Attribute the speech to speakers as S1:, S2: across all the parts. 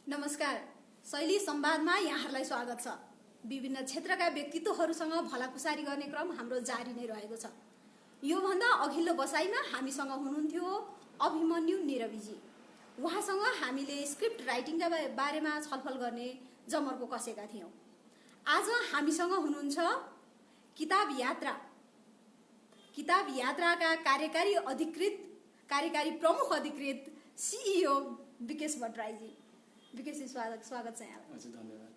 S1: नमस्कार, शैली संवादमा यहाँहरूलाई स्वागत छ। विभिन्न क्षेत्रका व्यक्तित्वहरूसँग भलाकुसारी गर्ने क्रम हाम्रो जारी नै रहेको छ। योभन्दा अघिल्लो बसाइमा हामीसँग हुनुहुन्थ्यो अभिमन्यु निरविजी। उहाँसँग हामीले स्क्रिप्ट राइटिङका बारेमा छलफल गर्ने जमर्को कसेका थियौँ। आज हामीसँग हुनुहुन्छ किताब यात्राका कार्यकारी प्रमुख अधिकृत CEO विकेश भट्टराईजी। विकेश जी, स्वागत छ यहाँलाई।
S2: हजुर, धन्यवाद।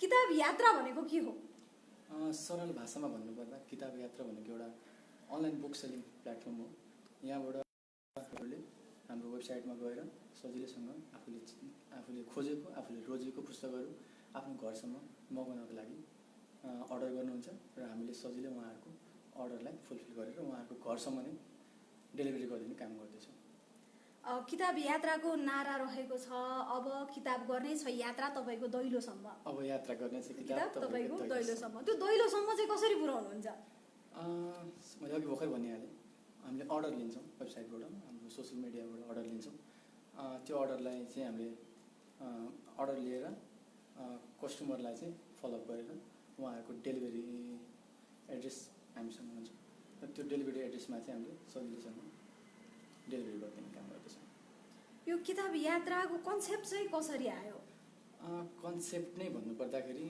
S1: किताब यात्रा भनेको के हो?
S2: सरल भाषामा भन्नुपर्दा किताब यात्रा भनेको एउटा अनलाइन बुक सेलिङ प्लेटफर्म हो। यहाँबाट हाम्रो वेबसाइटमा गएर सजिलैसँग आफूले खोजेको, आफूले रोजेको पुस्तकहरू आफ्नो घरसम्म मगाउनको लागि अर्डर गर्नुहुन्छ र हामीले सजिलै उहाँहरूको अर्डरलाई फुलफिल गरेर उहाँहरूको घरसम्म नै डेलिभरी गरिदिने काम गर्दैछौँ।
S1: किताब यात्राको नारा रहेको छ, अब किताब गर्नै छ यात्रा तपाईँको दैलोसम्म।
S2: अब यात्रा गर्ने छ किताब
S1: तपाईँको दैलोसम्म। त्यो दैलोसम्म चाहिँ कसरी पुर्याउनुहुन्छ?
S2: मैले अघि भर्खर भनिहालेँ, हामीले अर्डर लिन्छौँ वेबसाइटबाट, हाम्रो सोसियल मिडियाबाट अर्डर लिन्छौँ। त्यो अर्डरलाई चाहिँ हामीले अर्डर लिएर कस्टमरलाई चाहिँ फलोअप गरेर उहाँहरूको डेलिभरी एड्रेस हामीसँग हुन्छ र त्यो डेलिभरी एड्रेसमा चाहिँ हामीले सजिलैसँग डेलिभरी गरिदिने काम गर्दैछौँ।
S1: यो किताब यात्राको कन्सेप्ट चाहिँ कसरी आयो?
S2: कन्सेप्ट नै भन्नुपर्दाखेरि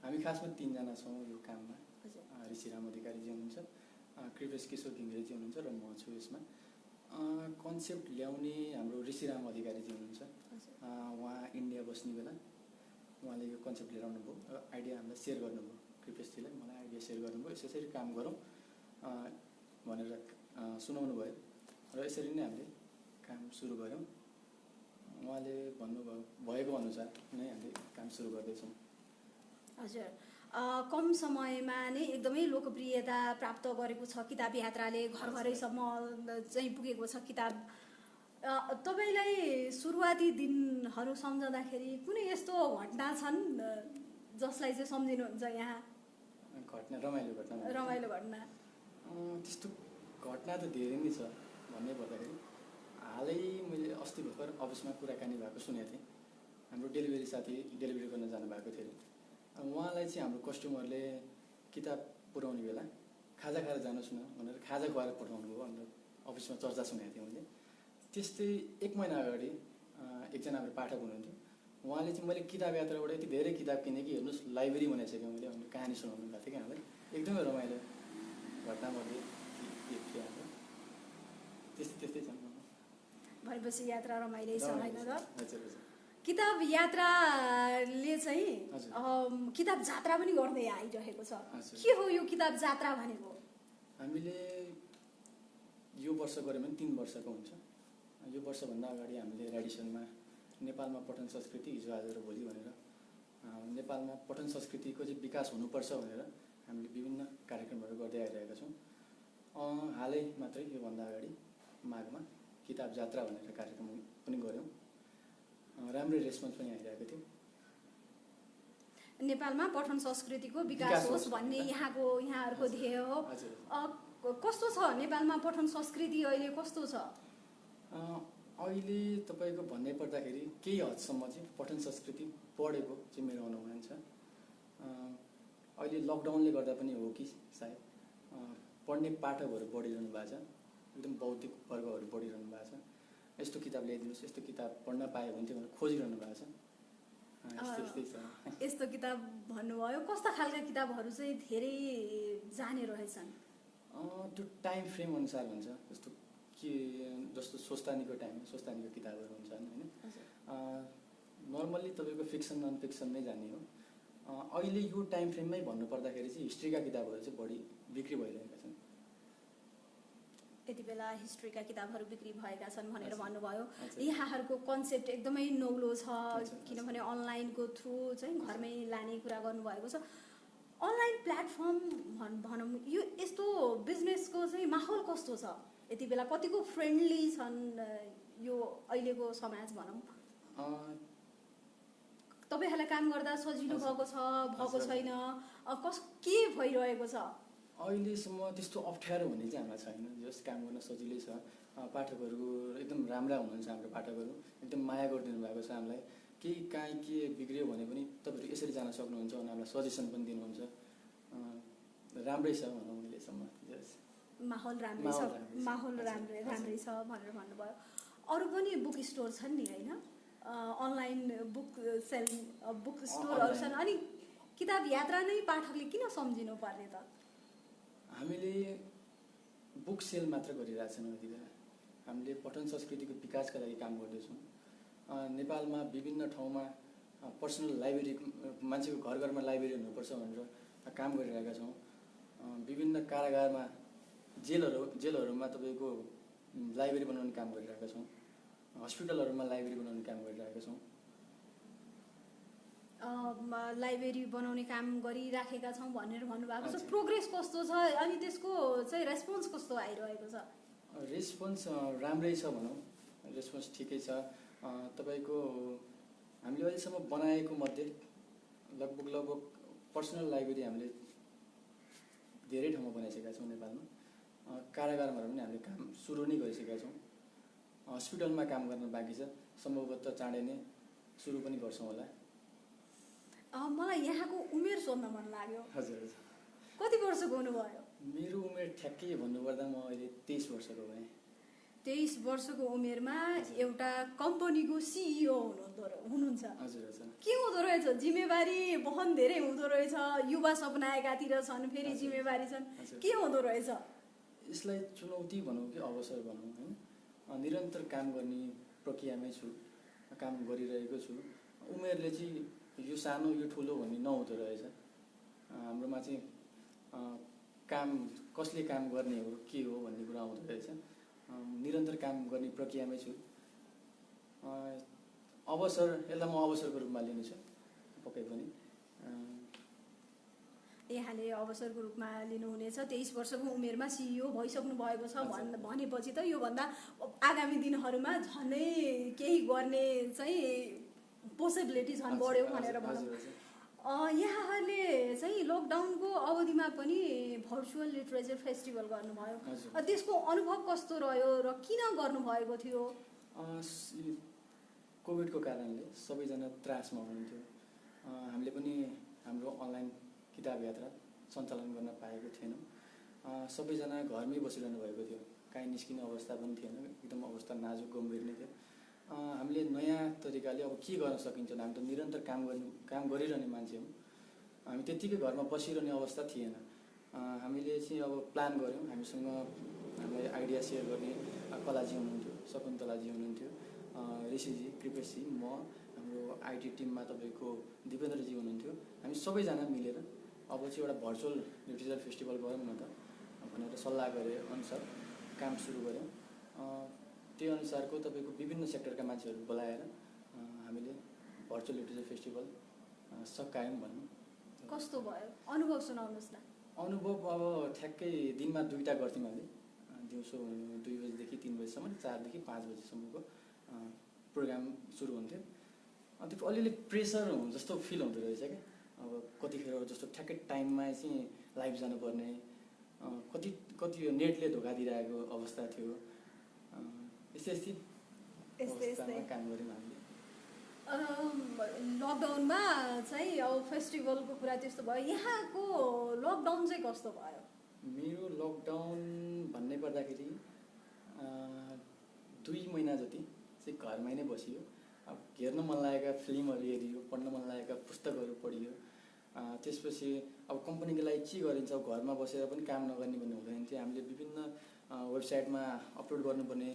S2: हामी खासमा 3 जना छौँ यो काममा। ऋषिराम अधिकारीजी हुनुहुन्छ, कृपेश किशोर घिमिरेजी हुनुहुन्छ र म छु यसमा। कन्सेप्ट ल्याउने हाम्रो ऋषिराम अधिकारीजी हुनुहुन्छ। उहाँ इन्डिया बस्ने बेला उहाँले यो कन्सेप्ट लिएर आउनुभयो र आइडिया हामीलाई सेयर गर्नुभयो। कृपेशजीलाई मलाई आइडिया सेयर गर्नुभयो, यसरी काम गरौँ भनेर सुनाउनु भयो र यसरी नै हामीले काम सुरु गऱ्यौँ। उहाँले भन्नुभयो भएको अनुसार नै हामीले काम सुरु गर्दैछौँ।
S1: हजुर, कम समयमा नै एकदमै लोकप्रियता प्राप्त गरेको छ किताब यात्राले, घर घरैसम्म चाहिँ पुगेको छ किताब। तपाईँलाई सुरुवाती दिनहरू सम्झँदाखेरि कुनै यस्तो घटना छन् जसलाई चाहिँ सम्झिनुहुन्छ यहाँ?
S2: घटना रमाइलो घटना त्यस्तो घटना त धेरै नै छ भन्नै पर्दाखेरि। हालै मैले अस्ति भर्खर अफिसमा कुराकानी भएको सुनेको थिएँ। हाम्रो डेलिभरी साथी डेलिभरी गर्न जानुभएको थियो। उहाँलाई चाहिँ हाम्रो कस्टमरले किताब पुर्याउने बेला खाजा खाएर जानुहोस् न भनेर खाजा खुवाएर पठाउनु भयो भनेर अफिसमा चर्चा सुनेको थिएँ मैले। त्यस्तै 1 महिना अगाडि एकजना हाम्रो पाठक हुनुहुन्थ्यो, उहाँले चाहिँ मैले किताब यात्राबाट यति धेरै किताब किनेँ कि हेर्नुहोस् लाइब्रेरी बनाइसकेँ मैले भनेर कहानी सुनाउनु भएको थियो कि हामीलाई। एकदमै रमाइलो घटनामध्ये एक थियो हाम्रो। त्यस्तै छ
S1: भनेपछि यात्रा रमाइलो छ होइन र?
S2: हजुर।
S1: किताब यात्राले चाहिँ किताब जात्रा पनि गर्दै आइरहेको छ। के हो यो किताब जात्रा भनेको?
S2: हामीले यो वर्ष गऱ्यौँ भने 3 वर्षको हुन्छ। यो वर्षभन्दा अगाडि हामीले रेडिसनमा नेपालमा पठन संस्कृति हिजो आज र भोलि भनेर नेपालमा पठन संस्कृतिको चाहिँ विकास हुनुपर्छ भनेर हामीले विभिन्न कार्यक्रमहरू गर्दै आइरहेका छौँ। हालै मात्रै योभन्दा अगाडि माघमा किताब जात्रा भनेर कार्यक्रम पनि गऱ्यौँ। राम्रै रेस्पोन्स पनि आइरहेको थियो।
S1: नेपालमा पठन संस्कृतिको विकास होस् भन्ने यहाँहरूको ध्येय हो। कस्तो छ नेपालमा पठन संस्कृति अहिले कस्तो छ?
S2: अहिले तपाईँको भन्नै पर्दाखेरि केही हदसम्म चाहिँ पठन संस्कृति बढेको चाहिँ मेरो अनुमान छ। अहिले लकडाउनले गर्दा पनि हो कि सायद पढ्ने पाठकहरू बढिरहनु भएको छ, एकदम बौद्धिक वर्गहरू बढिरहनु भएको छ। यस्तो किताब ल्याइदिनुहोस्, यस्तो किताब पढ्न पायो भने भने खोजिरहनु भएको छ।
S1: यस्तो किताब भन्नुभयो, कस्ता खालका किताबहरू चाहिँ धेरै जाने रहेछन्?
S2: त्यो टाइम फ्रेम अनुसार हुन्छ। जस्तो स्वस्तानीको किताबहरू हुन्छन् होइन। नर्मल्ली तपाईँको फिक्सन नन फिक्सन नै जाने हो। अहिले यो टाइम फ्रेममै भन्नुपर्दाखेरि चाहिँ हिस्ट्रीका किताबहरू चाहिँ बढी बिक्री भइरहेका छन्।
S1: यति बेला हिस्ट्रीका किताबहरू बिक्री भएका छन् भनेर भन्नुभयो। यहाँहरूको कन्सेप्ट एकदमै नौलो छ, किनभने अनलाइनको थ्रु चाहिँ घरमै लाने कुरा गर्नुभएको छ। अनलाइन प्लेटफर्म भनौँ, यो यस्तो बिजनेसको चाहिँ माहौल कस्तो छ यति बेला? कतिको फ्रेन्डली छन् यो अहिलेको समाज भनौँ? तपाईँहरूलाई काम गर्दा सजिलो भएको छैन? के भइरहेको छ?
S2: अहिलेसम्म त्यस्तो अप्ठ्यारो हुने चाहिँ हामीलाई छैन। जस काम गर्न सजिलै छ। पाठकहरू एकदम राम्रा हुनुहुन्छ। हाम्रो पाठकहरू एकदम माया गरिदिनु भएको छ हामीलाई। केही काहीँ के बिग्रियो भने पनि तपाईँहरू यसरी जान सक्नुहुन्छ भनेर हामीलाई सजेसन पनि दिनुहुन्छ। राम्रै छ भनौँ अहिलेसम्म।
S1: माहौल राम्रै छ, माहौल राम्रै छ भनेर भन्नुभयो। अरू पनि बुक स्टोर छन् नि होइन, अनलाइन बुक सेलिङ बुक स्टोरहरू छन्, अनि किताब यात्रा नै पाठकले किन सम्झिनु पर्ने त?
S2: हामीले बुक सेल मात्र गरिरहेको छैनौँ यति बेला। हामीले पठन संस्कृतिको विकासका लागि काम गर्दैछौँ। नेपालमा विभिन्न ठाउँमा पर्सनल लाइब्रेरी, मान्छेको घर घरमा लाइब्रेरी हुनुपर्छ भनेर काम गरिरहेका छौँ। विभिन्न कारागारमा, जेलहरूमा तपाईँको लाइब्रेरी बनाउने काम गरिरहेका छौँ। हस्पिटलहरूमा लाइब्रेरी बनाउने काम गरिरहेका छौँ।
S1: लाइब्रेरी बनाउने काम गरिराखेका छौँ भनेर भन्नुभएको छ। प्रोग्रेस कस्तो छ अनि त्यसको चाहिँ रेस्पोन्स कस्तो आइरहेको छ?
S2: रेस्पोन्स राम्रै छ भनौँ, रेस्पोन्स ठिकै छ। तपाईँको हामीले अहिलेसम्म बनाएको मध्ये लगभग पर्सनल लाइब्रेरी हामीले धेरै ठाउँमा बनाइसकेका छौँ नेपालमा। कारागारमा पनि हामीले काम सुरु नै गरिसकेका छौँ। हस्पिटलमा काम गर्न बाँकी छ, सम्भवतः चाँडै नै सुरु पनि गर्छौँ होला।
S1: मलाई यहाँको उमेर सोध्न मन लाग्यो।
S2: हजुर।
S1: कति वर्षको हुनुभयो?
S2: मेरो उमेर ठ्याक्कै भन्नुपर्दा म अहिले 23 वर्षको भएँ।
S1: 23 वर्षको उमेरमा एउटा कम्पनीको सिइओ हुनुहुन्छ।
S2: हजुर हजुर।
S1: के हुँदो रहेछ? जिम्मेवारी वहन धेरै हुँदो रहेछ। युवा सपना एकातिर छन्, फेरि जिम्मेवारी छन्, के हुँदो रहेछ?
S2: यसलाई चुनौती भनौँ कि अवसर भनौँ होइन। निरन्तर काम गर्ने प्रक्रियामै छु, काम गरिरहेको छु। उमेरले चाहिँ यो सानो यो ठुलो भन्ने नहुँदो रहेछ। हाम्रोमा चाहिँ काम कसले काम गर्ने हो, के हो भन्ने कुरा आउँदो रहेछ। निरन्तर काम गर्ने प्रक्रियामै छु। अवसर, यसलाई म अवसरको रूपमा लिनेछु पक्कै पनि।
S1: यहाँले अवसरको रूपमा लिनुहुनेछ। 23 वर्षको उमेरमा सिइओ भइसक्नु भएको छ भनेपछि त योभन्दा आगामी दिनहरूमा झनै केही गर्ने चाहिँ पोसिबिलिटी झन् बढ्यो भनेर भनौँ। यहाँहरूले चाहिँ लकडाउनको अवधिमा पनि भर्चुअल लिटरेचर फेस्टिभल गर्नुभयो। त्यसको अनुभव कस्तो रह्यो र किन गर्नुभएको थियो?
S2: कोभिडको कारणले सबैजना त्रासमा हुनुहुन्थ्यो। हामीले पनि हाम्रो अनलाइन किताब यात्रा सञ्चालन गर्न पाएको थिएनौँ। सबैजना घरमै बसिरहनु भएको थियो, काहीँ निस्किने अवस्था पनि थिएन, एकदम अवस्था नाजुक गम्भीर नै थियो। हामीले नयाँ तरिकाले अब के गर्न सकिन्छ, हामी त निरन्तर काम गरिरहने मान्छे हौँ। हामी त्यत्तिकै घरमा बसिरहने अवस्था थिएन। हामीले चाहिँ अब प्लान गऱ्यौँ। हामीसँग हामीलाई आइडिया सेयर गर्ने कलाजी हुनुहुन्थ्यो, शकुन्तलाजी हुनुहुन्थ्यो, ऋषिजी, कृपेशजी, म, हाम्रो आइटी टिममा तपाईँको दिपेन्द्रजी हुनुहुन्थ्यो। हामी सबैजना मिलेर अब चाहिँ एउटा भर्चुअल लिटरेचर फेस्टिभल गरौँ न त भनेर सल्लाह गरे अनुसार काम सुरु गऱ्यौँ। त्यही अनुसारको तपाईँको विभिन्न सेक्टरका मान्छेहरू बोलाएर हामीले भर्चुअल लिटरेचर फेस्टिभल सकायौँ भनौँ।
S1: कस्तो भयो अनुभव? सुनाउनुहोस् न।
S2: अनुभव अब ठ्याक्कै दिनमा 2टा गर्थ्यौँ हामीले। दिउँसो 2 बजीदेखि 3 बजीसम्म, 4 देखि 5 बजीसम्मको प्रोग्राम सुरु हुन्थ्यो। अनि त्यो अलिअलि प्रेसर जस्तो फिल हुँदो रहेछ क्या। अब कतिखेर जस्तो ठ्याक्कै टाइममा चाहिँ लाइभ जानुपर्ने, कति यो नेटले धोका दिइरहेको अवस्था थियो। यस्तै काम गऱ्यौँ हामीले।
S1: लकडाउनमा चाहिँ अब फेस्टिभलको कुरा त्यस्तो भयो। यहाँको लकडाउन चाहिँ कस्तो भयो?
S2: मेरो लकडाउन भन्नै पर्दाखेरि 2 महिना जति चाहिँ घरमै नै बसियो। अब हेर्न मन लागेका फिल्महरू हेरियो, पढ्न मन लागेका पुस्तकहरू पढियो। त्यसपछि अब कम्पनीको लागि के गरिन्छ, घरमा बसेर पनि काम नगर्ने भन्ने हुँदैन थियो। हामीले विभिन्न वेबसाइटमा अपलोड गर्नुपर्ने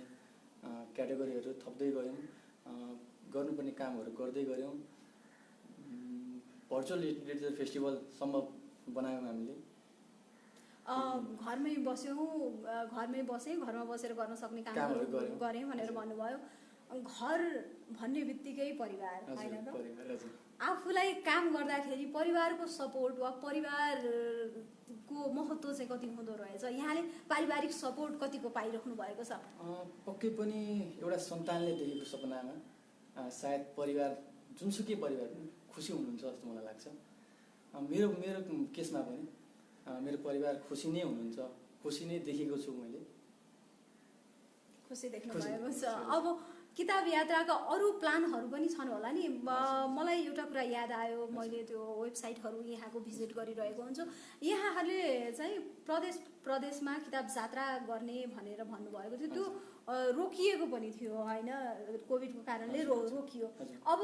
S2: क्याटेगोरीहरू थप्दै गयौँ, गर्नुपर्ने कामहरू गर्दै गऱ्यौँ। भर्चुअल लिटरेचर फेस्टिभलसम्म बनायौँ हामीले।
S1: घरमै बसेँ, घरमा बसेर गर्न सक्ने कामहरू गरेँ भनेर भन्नुभयो। घर भन्ने बित्तिकै परिवार होइन त? आफूलाई काम गर्दाखेरि परिवारको सपोर्ट वा परिवारको महत्त्व चाहिँ कति हुँदो रहेछ? यहाँले पारिवारिक सपोर्ट कतिको पाइराख्नु भएको छ?
S2: पक्कै पनि एउटा सन्तानले देखेको सपनामा सायद परिवार, जुनसुकै परिवार पनि खुसी हुनुहुन्छ जस्तो मलाई लाग्छ। मेरो केसमा पनि मेरो परिवार खुसी नै हुनुहुन्छ, खुसी नै देखेको छु मैले।
S1: खुसी देख्नु
S2: खुसी।
S1: भएको छ। अब किताब यात्राका अरू प्लानहरू पनि छन् होला नि। मलाई एउटा कुरा याद आयो, मैले त्यो वेबसाइटहरू यहाँको भिजिट गरिरहेको हुन्छु। यहाँहरूले चाहिँ प्रदेश प्रदेशमा किताब जात्रा गर्ने भनेर भन्नुभएको थियो, त्यो रोकिएको पनि थियो होइन, कोभिडको कारणले रोकियो। अब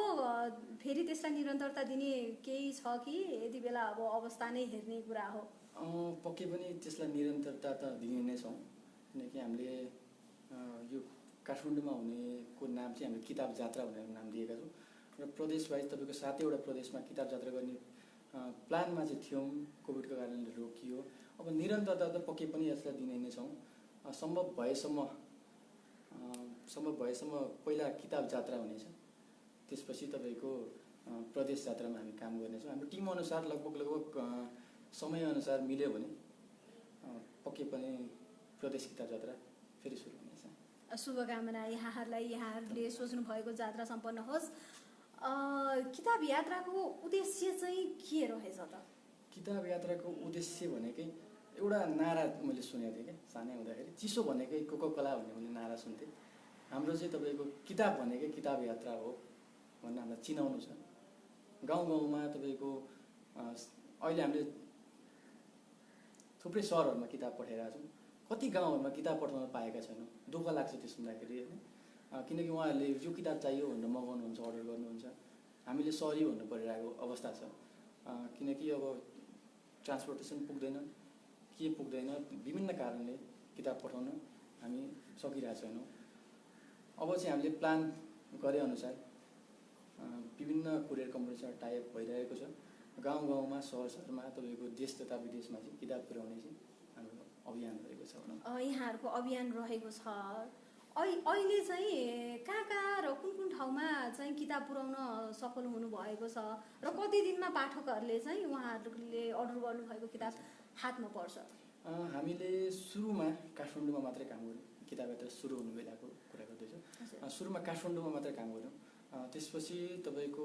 S1: फेरि त्यसलाई निरन्तरता दिने केही छ कि यति बेला अब अवस्था नै हेर्ने कुरा हो?
S2: पक्कै पनि त्यसलाई निरन्तरता त दिने नै छौँ, किनकि हामीले यो काठमाडौँमा हुनेको नाम चाहिँ हामीले किताब जात्रा भनेर नाम दिएका छौँ र प्रदेश वाइज तपाईँको 7वटा प्रदेशमा किताब जात्रा गर्ने प्लानमा चाहिँ थियौँ, कोभिडको कारणले रोकियो। अब निरन्तरता त पक्कै पनि यसलाई दिने नै छौँ। सम्भव भएसम्म पहिला किताब जात्रा हुनेछ, त्यसपछि तपाईँको प्रदेश जात्रामा हामी काम गर्नेछौँ। हाम्रो टिम अनुसार लगभग समयअनुसार मिल्यो भने पक्कै पनि प्रदेश किताब जात्रा फेरि सुरु हुनेछ।
S1: शुभकामना यहाँहरूलाई, यहाँहरूले सोच्नु भएको जात्रा सम्पन्न होस्। किताब यात्राको उद्देश्य चाहिँ के रहेछ त?
S2: किताब यात्राको उद्देश्य भनेकै एउटा नारा मैले सुनेको थिएँ क्या सानै हुँदाखेरि, चिसो भनेकै कोकाकोला भन्ने मैले नारा सुन्थेँ। हाम्रो चाहिँ तपाईँको किताब भनेकै किताब यात्रा हो भनेर हामीलाई चिनाउनु छ। गाउँ गाउँमा तपाईँको अहिले हामीले थुप्रै सहरहरूमा किताब पठाइरहेको छौँ, कति गाउँहरूमा किताब पठाउन पाएका छैनौँ। दुःख लाग्छ त्यो सुन्दाखेरि होइन, किनकि उहाँहरूले यो किताब चाहियो भनेर मगाउनुहुन्छ, अर्डर गर्नुहुन्छ। हामीले सहरी भन्नु परिरहेको अवस्था छ, किनकि अब ट्रान्सपोर्टेसन पुग्दैन, के पुग्दैन, विभिन्न कारणले किताब पठाउन हामी सकिरहेको छैनौँ। अब चाहिँ हामीले प्लान गरेअनुसार विभिन्न कुरियर कम्पनीसँग टाइअप भइरहेको छ। गाउँ गाउँमा सहरमा तपाईँको देश तथा विदेशमा चाहिँ किताब पुर्याउने चाहिँ हाम्रो अभियान रहेको छ।
S1: यहाँहरूको अभियान रहेको छ। अहिले चाहिँ कहाँ र कुन ठाउँमा चाहिँ किताब पुर्याउन सफल हुनुभएको छ र कति दिनमा पाठकहरूले चाहिँ उहाँहरूले अर्डर गर्नुभएको किताब हातमा पर्छ?
S2: हामीले सुरुमा काठमाडौँमा मात्रै काम गऱ्यौँ। किताब यात्रा सुरु हुनु बेलाको कुरा गर्दैछु। सुरुमा काठमाडौँमा मात्रै काम गऱ्यौँ, त्यसपछि तपाईँको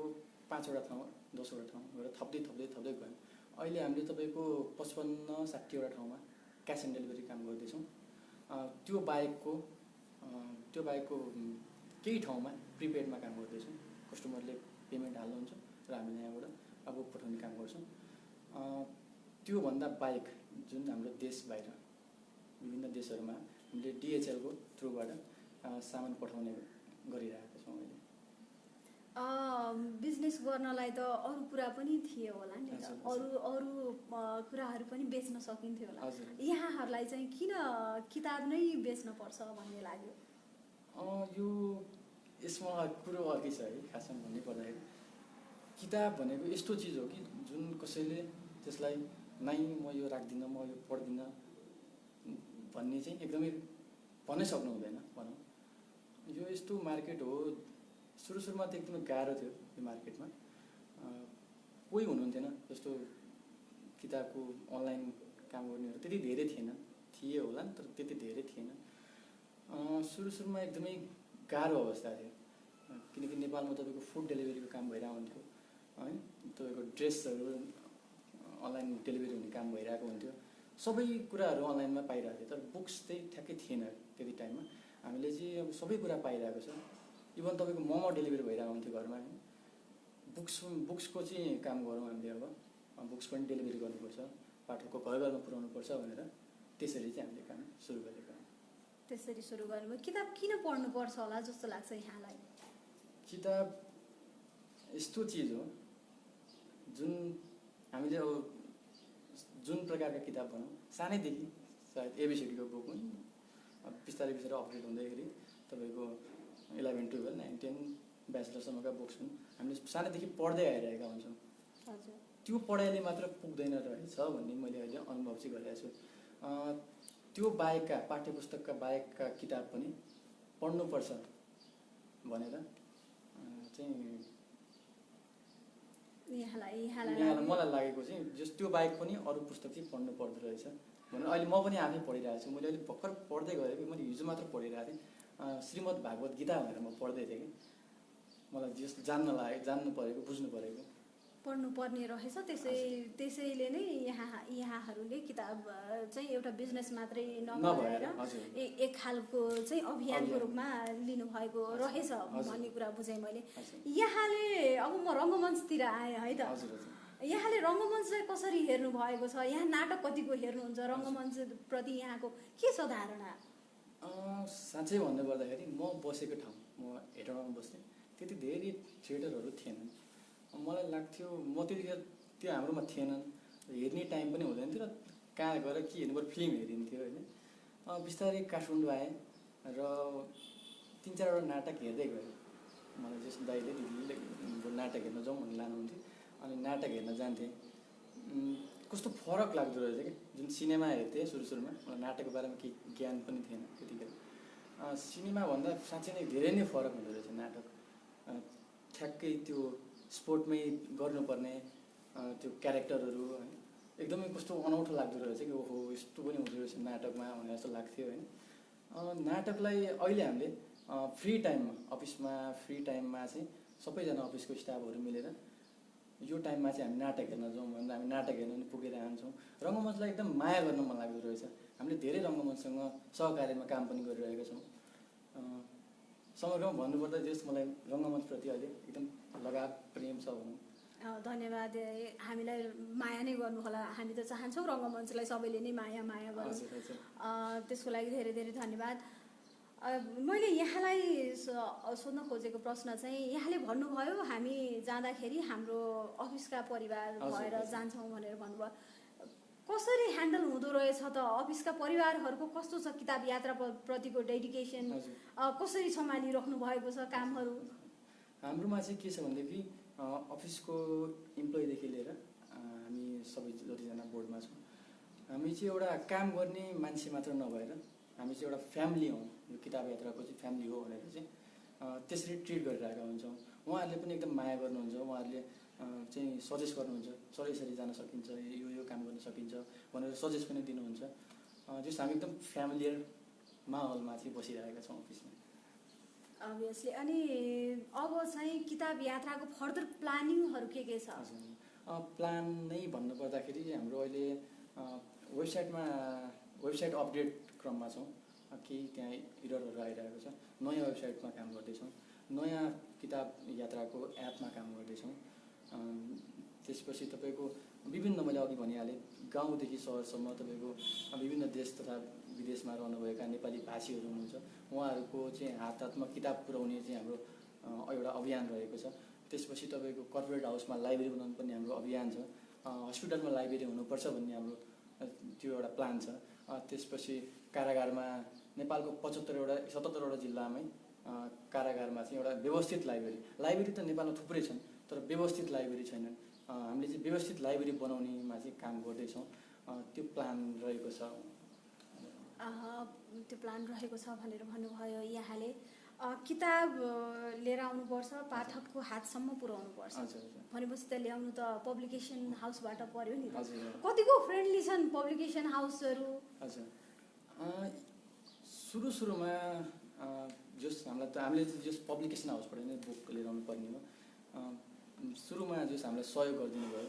S2: 5वटा ठाउँ 10वटा ठाउँ गएर थप्दै गयौँ। अहिले हामीले तपाईँको 55-60वटा ठाउँमा क्यास अन डेलिभरी काम गर्दैछौँ। त्यो बाहेकको केही ठाउँमा प्रिपेडमा काम गर्दैछौँ। कस्टमरले पेमेन्ट हाल्नुहुन्छ र हामीले यहाँबाट अब पठाउने काम गर्छौँ। त्योभन्दा बाहेक जुन हाम्रो देश बाहिर विभिन्न देशहरूमा हामीले डिएचएलको थ्रुबाट सामान पठाउने गरिरहेका छौँ। अहिले
S1: बिजनेस गर्नलाई त अरू कुरा पनि थियो होला नि त, अरू कुराहरू पनि बेच्न सकिन्थ्यो होला। यहाँहरूलाई चाहिँ किन किताब नै बेच्न पर्छ भन्ने लाग्यो?
S2: यो यसमा कुरो अर्कै छ है। खासमा भन्नै पर्दाखेरि किताब भनेको यस्तो चिज हो कि जुन कसैले त्यसलाई नै म यो राख्दिनँ, म यो पढ्दिनँ भन्ने चाहिँ एकदमै भन्नै सक्नु हुँदैन भनौँ। यो यस्तो मार्केट हो, सुरुमा त एकदमै गाह्रो थियो यो मार्केटमा। कोही हुनुहुन्थेन जस्तो किताबको अनलाइन काम गर्नेहरू त्यति धेरै थिए होला नि, तर त्यति धेरै थिएन। सुरुमा एकदमै गाह्रो अवस्था थियो, किनकि नेपालमा तपाईँको फुड डेलिभरीको काम भइरहेको हुन्थ्यो है, तपाईँको ड्रेसहरू अनलाइन डेलिभरी हुने काम भइरहेको हुन्थ्यो। सबै कुराहरू अनलाइनमा पाइरहेको थियो, तर बुक्स चाहिँ ठ्याक्कै थिएन त्यति टाइममा। हामीले चाहिँ अब सबै कुरा पाइरहेको छ। इभन तपाईँको मोमो डेलिभरी भइरहेको हुन्थ्यो घरमा होइन। बुक्सको चाहिँ काम गरौँ हामीले। अब बुक्स पनि डेलिभरी गर्नुपर्छ, पाठकको घरमा पुर्याउनुपर्छ भनेर त्यसरी चाहिँ हामीले काम सुरु गरेको।
S1: त्यसरी सुरु गर्नुभयो। किताब किन पढ्नुपर्छ होला जस्तो लाग्छ यहाँलाई?
S2: किताब यस्तो चिज हो जुन हामीले अब जुन प्रकारका किताब भनौँ, सानैदेखि सायद एबिसिडीको बुक हुन्, बिस्तारै अपडेट हुँदैखेरि तपाईँको 11, 12, 9, 10 ब्याचलरसम्मका बुक्स हुन्, हामीले सानैदेखि पढ्दै आइरहेका हुन्छौँ। त्यो पढाइले मात्र पुग्दैन रहेछ भन्ने मैले अहिले अनुभव चाहिँ गरेको छु। त्यो बाहेकका पाठ्यपुस्तकका बाहेकका किताब पनि पढ्नुपर्छ भनेर चाहिँ मलाई लागेको चाहिँ त्यो बाहेक पनि अरू पुस्तक चाहिँ पढ्नु पर्दो रहेछ भनेर अहिले म पनि आफै पढिरहेको छु। मैले अहिले भर्खर पढ्दै गरेको, मैले हिजो मात्र पढिरहेको थिएँ। श्रीमद् भागवत गीता भनेर म पढ्दै थिएँ कि मलाई जस जान्नु परेको, बुझ्नु परेको
S1: पढ्नुपर्ने रहेछ। त्यसैले नै यहाँहरूले किताब चाहिँ एउटा बिजनेस मात्रै नभएर एक खालको चाहिँ अभियानको रूपमा लिनुभएको रहेछ भन्ने कुरा बुझेँ मैले। यहाँले अब म रङ्गमञ्चतिर आएँ है त, यहाँले रङ्गमञ्चलाई कसरी हेर्नु भएको छ? यहाँ नाटक कतिको हेर्नुहुन्छ? रङ्गमञ्चप्रति यहाँको के छ धारणा?
S2: साँच्चै भन्नुपर्दाखेरि म बसेको ठाउँ, म हेटौँडामा बस्थेँ, त्यति धेरै थिएटरहरू थिएनन्। मलाई लाग्थ्यो म त्यतिखेर त्यो हाम्रोमा थिएनन्, हेर्ने टाइम पनि हुँदैन थियो र कहाँ गएर के हेर्नु पर्यो फिल्म हेरिन्थ्यो होइन। बिस्तारै काठमाडौँ आएँ र 3-4वटा नाटक हेर्दै गएँ। मलाई जस्तो दाइले दिदीले नाटक हेर्न जाउँ भन्ने लानुहुन्थ्यो, अनि नाटक हेर्न जान्थेँ। कस्तो फरक लाग्दो रहेछ कि जुन सिनेमा हेर्थेँ सुरुमा, मलाई नाटकको बारेमा केही ज्ञान पनि थिएन त्यतिखेर। सिनेमाभन्दा साँच्चै नै धेरै नै फरक हुँदो रहेछ नाटक। ठ्याक्कै त्यो स्पोर्टमै गर्नुपर्ने त्यो क्यारेक्टरहरू होइन, एकदमै कस्तो अनौठो लाग्दो रहेछ कि ओहो यस्तो पनि हुँदो रहेछ नाटकमा भनेर जस्तो लाग्थ्यो होइन। नाटकलाई अहिले हामीले फ्री टाइममा, अफिसमा फ्री टाइममा चाहिँ सबैजना अफिसको स्टाफहरू मिलेर यो टाइममा चाहिँ हामी नाटक हेर्न जाउँ भनेर हामी नाटक हेर्न पनि पुगेर आन्छौँ। रङ्गमञ्चलाई एकदम माया गर्न मन लाग्दो रहेछ। हामीले धेरै रङ्गमञ्चसँग सहकार्यमा काम पनि गरिरहेका छौँ। समग्रमा भन्नुपर्दा जस मलाई रङ्गमञ्चप्रति अहिले एकदम लगाव प्रेम छ भनौँ।
S1: धन्यवाद। हामीलाई माया नै गर्नु होला, हामी त चाहन्छौँ रङ्गमञ्चलाई सबैले नै माया गरोस्। त्यसको लागि धेरै धेरै धन्यवाद। मैले यहाँलाई सोध्न खोजेको प्रश्न चाहिँ यहाँले भन्नुभयो हामी जाँदाखेरि हाम्रो अफिसका परिवार भएर जान्छौँ भनेर भन्नुभयो। कसरी ह्यान्डल हुँदो रहेछ त? अफिसका परिवारहरूको कस्तो छ किताब यात्रा प्रतिको डेडिकेसन? कसरी सम्हालिराख्नु भएको छ कामहरू?
S2: हाम्रोमा चाहिँ के छ भनेदेखि अफिसको इम्प्लोइदेखि लिएर हामी सबै जतिजना बोर्डमा छौँ, हामी चाहिँ एउटा काम गर्ने मान्छे मात्र नभएर हामी चाहिँ एउटा फ्यामिली हौँ। यो किताब यात्राको चाहिँ फ्यामिली हो भनेर चाहिँ त्यसरी ट्रिट गरिरहेका हुन्छौँ। उहाँहरूले पनि एकदम माया गर्नुहुन्छ, उहाँहरूले चाहिँ सजेस्ट गर्नुहुन्छ, सर यसरी जान सकिन्छ, यो काम गर्न सकिन्छ भनेर सजेस्ट पनि दिनुहुन्छ। जस हामी एकदम फ्यामिलियर माहौलमा चाहिँ बसिरहेका छौँ अफिसमा।
S1: अभियसली। अनि अब चाहिँ किताब यात्राको फर्दर प्लानिङहरू के छ?
S2: प्लान नै भन्नुपर्दाखेरि हाम्रो अहिले वेबसाइट अपडेट क्रममा छौँ। केही त्यहाँ इररहरू आइरहेको छ। नयाँ वेबसाइटमा काम गर्दैछौँ, नयाँ किताब यात्राको एपमा काम गर्दैछौँ। त्यसपछि तपाईँको विभिन्न, मैले अघि भनिहालेँ, गाउँदेखि सहरसम्म तपाईँको विभिन्न देश तथा विदेशमा रहनुभएका नेपाली भाषीहरू हुनुहुन्छ, उहाँहरूको चाहिँ हातमा किताब पुर्याउने चाहिँ हाम्रो एउटा अभियान रहेको छ। त्यसपछि तपाईँको कर्पोरेट हाउसमा लाइब्रेरी बनाउनु पनि हाम्रो अभियान छ। हस्पिटलमा लाइब्रेरी हुनुपर्छ भन्ने हाम्रो त्यो एउटा प्लान छ। त्यसपछि कारागारमा नेपालको 77वटा जिल्लामै कारागारमा चाहिँ एउटा व्यवस्थित लाइब्रेरी त नेपालमा थुप्रै छन्, तर व्यवस्थित लाइब्रेरी छैनन्। हामीले चाहिँ व्यवस्थित लाइब्रेरी बनाउनेमा चाहिँ काम गर्दैछौँ। त्यो प्लान रहेको छ।
S1: त्यो प्लान रहेको छ भनेर भन्नुभयो यहाँले। किताब लिएर आउनुपर्छ, पाठकको हातसम्म पुर्याउनुपर्छ भनेपछि त ल्याउनु त पब्लिकेसन हाउसबाट पर्यो नि। कतिको फ्रेन्डली छन् पब्लिकेसन हाउसहरू?
S2: हजुर, सुरुमा जस हामीले जस पब्लिकेसन हाउसबाट नै बुक लिएर आउनु पर्ने हो। सुरुमा जस हामीलाई सहयोग गरिदिनु भयो,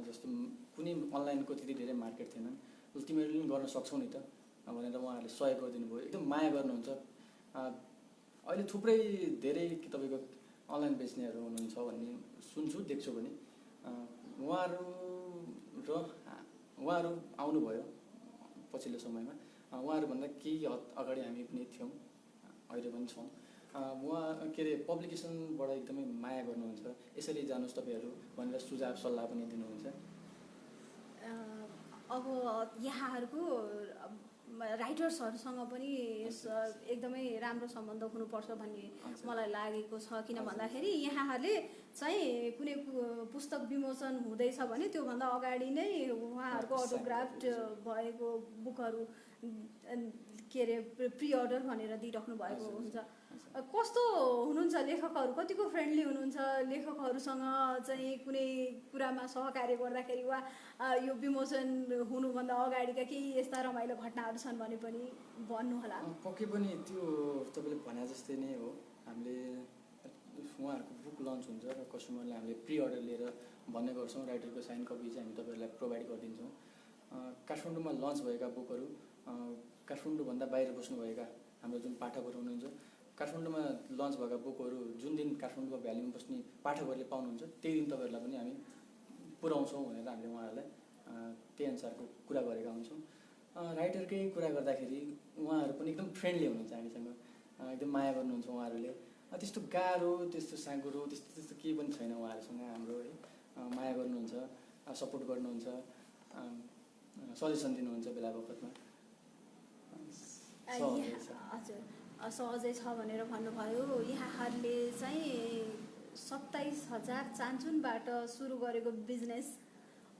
S2: जस्तो कुनै अनलाइनको त्यति धेरै मार्केट थिएन, तिमीहरूले पनि गर्न सक्छौ नि त भनेर उहाँहरूले सहयोग गरिदिनु भयो, एकदम माया गर्नुहुन्छ। अहिले थुप्रै धेरै तपाईँको अनलाइन बेच्नेहरू हुनुहुन्छ भन्ने सुन्छु, देख्छु पनि। उहाँहरू आउनुभयो पछिल्लो समयमा। उहाँहरूभन्दा केही हद अगाडि हामी पनि थियौँ, अहिले पनि छौँ। के अरे पब्लिकेसनबाट एकदमै माया गर्नुहुन्छ, यसरी जानुहोस् तपाईँहरू भनेर सुझाव सल्लाह पनि दिनुहुन्छ।
S1: अब यहाँहरूको राइटर्सहरूसँग पनि एकदमै राम्रो सम्बन्ध हुनुपर्छ भन्ने मलाई लागेको छ। किन भन्दाखेरि यहाँहरूले चाहिँ कुनै पुस्तक विमोचन हुँदैछ भने त्योभन्दा अगाडि नै उहाँहरूको अटोग्राफ्ट भएको बुकहरू के अरे प्रि अर्डर भनेर दिइराख्नु भएको हुन्छ। कस्तो हुनुहुन्छ लेखकहरू? कतिको फ्रेन्डली हुनुहुन्छ लेखकहरूसँग? चाहिँ कुनै कुरामा सहकार्य गर्दाखेरि वा यो विमोचन हुनुभन्दा अगाडिका केही यस्ता रमाइलो घटनाहरू छन् भने पनि भन्नुहोला।
S2: पक्कै पनि त्यो तपाईँले भने जस्तै नै हो। हामीले उहाँहरूको बुक लन्च हुन्छ र कस्टमरलाई हामीले प्रि अर्डर लिएर भन्ने गर्छौँ। राइटरको साइन कपी चाहिँ हामी तपाईँहरूलाई प्रोभाइड गरिदिन्छौँ। काठमाडौँमा लन्च भएका बुकहरू काठमाडौँभन्दा बाहिर बस्नुभएका हाम्रो जुन पाठकहरू हुनुहुन्छ, काठमाडौँमा लन्च भएका बुकहरू जुन दिन काठमाडौँको भ्यालीमा बस्ने पाठकहरूले पाउनुहुन्छ त्यही दिन तपाईँहरूलाई पनि हामी पुर्याउँछौँ भनेर हामीले उहाँहरूलाई त्यही अनुसारको कुरा गरेका हुन्छौँ। राइटरकै कुरा गर्दाखेरि उहाँहरू पनि एकदम फ्रेन्डली हुनुहुन्छ हामीसँग, एकदम माया गर्नुहुन्छ उहाँहरूले। त्यस्तो गाह्रो त्यस्तो साँघुरो त्यस्तो केही पनि छैन उहाँहरूसँग हाम्रो है। माया गर्नुहुन्छ, सपोर्ट गर्नुहुन्छ, सजेसन दिनुहुन्छ बेला बखतमा।
S1: हजुर, सहजै छ भनेर भन्नुभयो। यहाँहरूले चाहिँ 27,000 चान्चुनबाट सुरु गरेको बिजनेस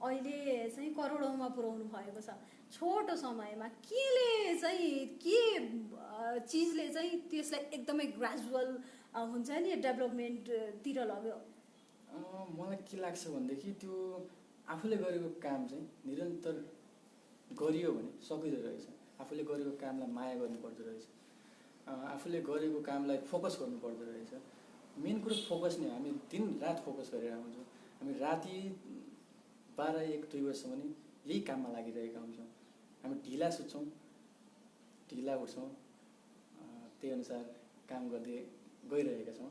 S1: अहिले चाहिँ करोडौँमा पुर्याउनु भएको छ छोटो समयमा। के चिजले चाहिँ त्यसलाई एकदमै ग्रेजुअल हुन्छ नि डेभलपमेन्टतिर लग्यो?
S2: मलाई के लाग्छ भनेदेखि त्यो आफूले गरेको काम चाहिँ निरन्तर गरियो भने सकिँदो रहेछ। आफूले गरेको कामलाई माया गर्नुपर्दो रहेछ, आफूले गरेको कामलाई फोकस गर्नुपर्दो रहेछ। मेन कुरो फोकस नै हो। हामी दिन रात फोकस गरेर हुन्छौँ। हामी राति 12, 1, 2 बजीसम्म नि यही काममा लागिरहेका हुन्छौँ। हामी ढिला सुत्छौँ, ढिला उठ्छौँ, त्यही अनुसार काम गर्दै गइरहेका छौँ।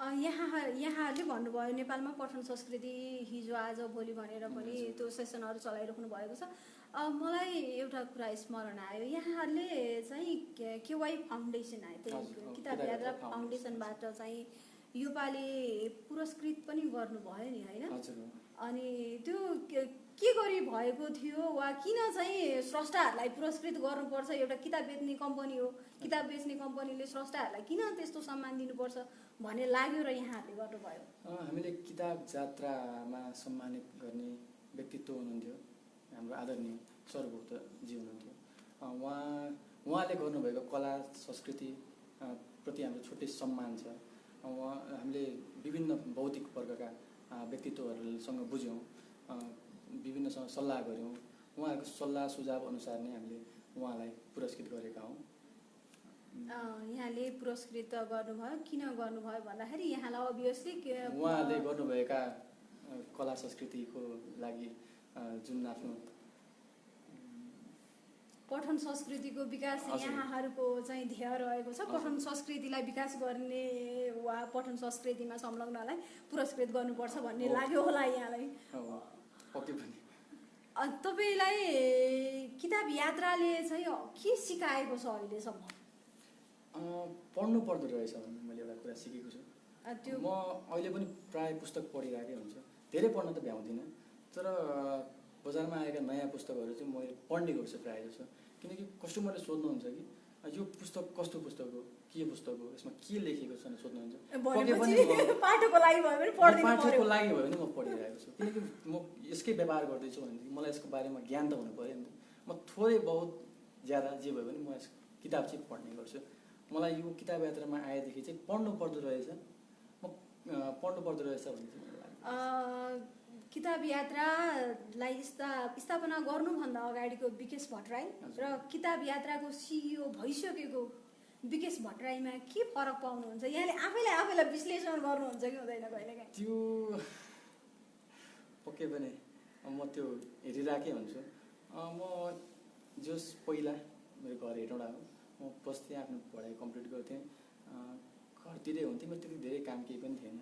S1: यहाँहरूले भन्नुभयो नेपालमा पठन संस्कृति हिजो आज भोलि भनेर पनि त्यो सेसनहरू चलाइराख्नु भएको छ। मलाई एउटा कुरा स्मरण आयो। यहाँहरूले चाहिँ केवाई फाउन्डेसन किताब यात्रा फाउन्डेसनबाट चाहिँ योपालि पुरस्कृत पनि गर्नुभयो नि होइन? अनि त्यो के गरी भएको थियो वा किन चाहिँ स्रष्टाहरूलाई पुरस्कृत गर्नुपर्छ? एउटा किताब बेच्ने कम्पनी हो, किताब बेच्ने कम्पनीले स्रष्टाहरूलाई किन त्यस्तो सम्मान दिनुपर्छ भन्ने लाग्यो र यहाँहरूले गर्नुभयो?
S2: हामीले किताब जात्रामा सम्मानित गर्ने व्यक्तित्व हुनुहुन्थ्यो हाम्रो आदरणीय सर्वभुक्तजी हुनुहुन्थ्यो। उहाँले गर्नुभएको कला संस्कृति प्रति हाम्रो छुट्टै सम्मान छ। हामीले विभिन्न बौद्धिक वर्गका व्यक्तित्वहरूसँग बुझ्यौँ, विभिन्नसँग सल्लाह गऱ्यौँ। उहाँहरूको सल्लाह सुझाव अनुसार नै हामीले उहाँलाई पुरस्कृत गरेका हौँ।
S1: यहाँले पुरस्कृत गर्नुभयो, किन गर्नुभयो भन्दाखेरि यहाँलाई अभियसली
S2: उहाँले गर्नुभएका कला संस्कृतिको लागि जुन आफ्नो
S1: पठन संस्कृतिको विकास यहाँहरूको चाहिँ ध्येय रहेको छ। पठन संस्कृतिलाई विकास गर्ने वा पठन संस्कृतिमा संलग्नलाई पुरस्कृत गर्नुपर्छ भन्ने लाग्यो होला यहाँलाई। तपाईँलाई किताब यात्राले चाहिँ के सिकाएको छ अहिलेसम्म?
S2: पढ्नु पर्दो रहेछ भन्ने मैले एउटा कुरा सिकेको छु। म अहिले पनि प्रायः पुस्तक पढिरहेकै हुन्छु। धेरै पढ्न त भ्याउँदिनँ, तर बजारमा आएका नयाँ पुस्तकहरू चाहिँ मैले पढ्ने गर्छु प्रायः जसो। किनकि कस्टमरले सोध्नुहुन्छ कि यो पुस्तक कस्तो पुस्तक हो, के पुस्तक हो, यसमा के लेखेको छ भनेर सोध्नुहुन्छ।
S1: पाठकको लागि भयो भने
S2: पाठकको लागि भयो भने म पढिरहेको छु। किनकि म यसकै व्यवहार गर्दैछु भनेदेखि मलाई यसको बारेमा ज्ञान त हुनु पऱ्यो नि त। म थोरै बहुत ज्यादा जे भयो भने म यस किताब चाहिँ पढ्ने गर्छु। मलाई यो किताब यात्रामा आएदेखि चाहिँ पढ्नु पर्दो रहेछ भन्ने चाहिँ मलाई लाग्छ।
S1: किताब यात्रालाई स्थापना गर्नुभन्दा अगाडिको विकेश भट्टराई र किताब यात्राको सिइओ भइसकेको विकेश भट्टराईमा के फरक पाउनुहुन्छ? यहाँले आफैलाई विश्लेषण गर्नुहुन्छ कि हुँदैन कहिलेकाहीँ?
S2: त्यो पक्कै पनि म त्यो हेरिरहेकै हुन्छु। म जस पहिला मेरो घर हेटौँडा हो, म बस्थेँ, आफ्नो पढाइ कम्प्लिट गर्थेँ, घरतिरै हुन्थेँ। म त्यति धेरै काम केही पनि थिएन।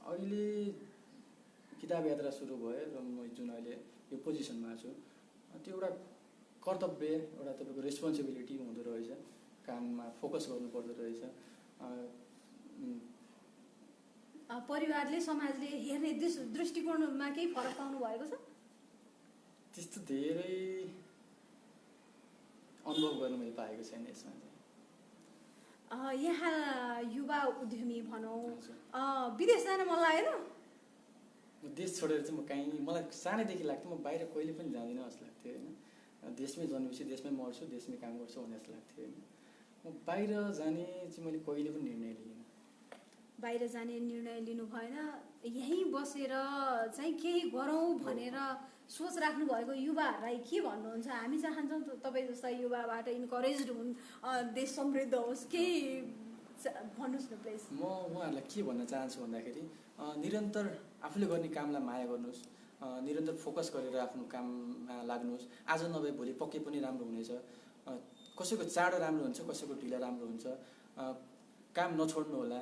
S2: अहिले किताब यात्रा सुरु भयो र म जुन अहिले यो पोजिसनमा छु, त्यो एउटा कर्तव्य, एउटा तपाईँको रेस्पोन्सिबिलिटी हुँदो रहेछ। काममा फोकस गर्नुपर्दो रहेछ।
S1: परिवारले समाजले हेर्ने दृष्टिकोणमा केही फरक पाउनु भएको छ?
S2: त्यस्तो धेरै अनुभव गर्न मैले पाएको छैन यसमा चाहिँ।
S1: यहाँ युवा उद्यमी भनौँ, विदेश जान मन लागेन?
S2: देश छोडेर चाहिँ म कहीँ, मलाई सानैदेखि लाग्थ्यो म बाहिर कहिले पनि जाँदिनँ जस्तो लाग्थ्यो होइन। देशमै जन्मेपछि देशमै मर्छु, देशमै काम गर्छु भन्ने जस्तो लाग्थ्यो होइन। म बाहिर जाने चाहिँ मैले कहिले पनि निर्णय लिएन।
S1: बाहिर जाने निर्णय लिनु भएन, यहीँ बसेर चाहिँ केही गरौँ भनेर सोच राख्नु भएको युवाहरूलाई के भन्नुहुन्छ? हामी चाहन्छौँ तपाईँ जस्ता युवाबाट इन्करेज हुन्, देश समृद्ध होस्, केही भन्नुहोस् न प्लिज।
S2: म उहाँहरूलाई के भन्न चाहन्छु भन्दाखेरि निरन्तर आफूले गर्ने कामलाई माया गर्नुहोस्, निरन्तर फोकस गरेर आफ्नो काममा लाग्नुहोस्। आज नभए भोलि पक्कै पनि राम्रो हुनेछ। कसैको चाँडो राम्रो हुन्छ, कसैको ढिला राम्रो हुन्छ। काम नछोड्नु होला,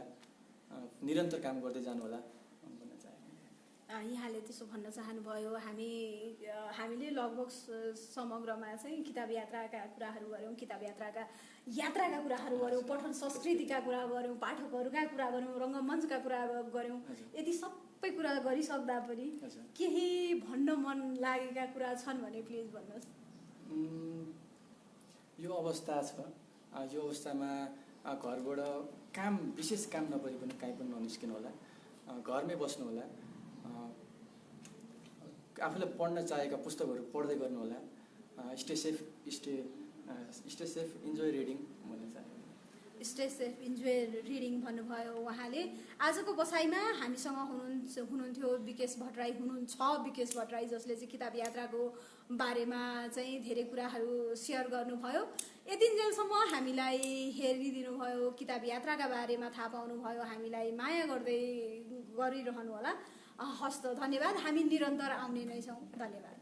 S2: निरन्तर काम गर्दै जानु होला भन्न चाहे।
S1: यहाँले त्यसो भन्न चाहनुभयो। हामीले लगभग समग्रमा चाहिँ किताब यात्राका कुराहरू गऱ्यौँ, किताब यात्राका कुराहरू गऱ्यौँ, पठन संस्कृतिका कुरा गऱ्यौँ, पाठकहरूका कुरा गऱ्यौँ, रङ्गमञ्चका कुरा गऱ्यौँ। यति सबै कुरा गरिसक्दा पनि केही भन्न मन लागेका कुरा छन् भने प्लिज भन्नुहोस्।
S2: यो अवस्था छ, यो अवस्थामा घरबाट विशेष काम नपरिकन कहीँ पनि ननिस्किनु होला, घरमै बस्नु होला, आफूले पढ्न चाहेका पुस्तकहरू पढ्दै गर्नु होला। स्टे सेफ, इन्जोय रिडिङ भन्न चाहे।
S1: स्टे सेफ, इन्जोय रिडिङ भन्नुभयो उहाँले। आजको बसाइमा हामीसँग हुनुहुन्थ्यो विकेश भट्टराई, हुनुहुन्छ विकेश भट्टराई, जसले चाहिँ किताब यात्राको बारेमा चाहिँ धेरै कुराहरू सेयर गर्नुभयो। यतिन्जेलसम्म हामीलाई हेरिदिनु भयो, किताब यात्राका बारेमा थाहा पाउनुभयो, हामीलाई माया गरिरहनु होला। हस्त, धन्यवाद। हामी निरन्तर आउने नै छौँ। धन्यवाद।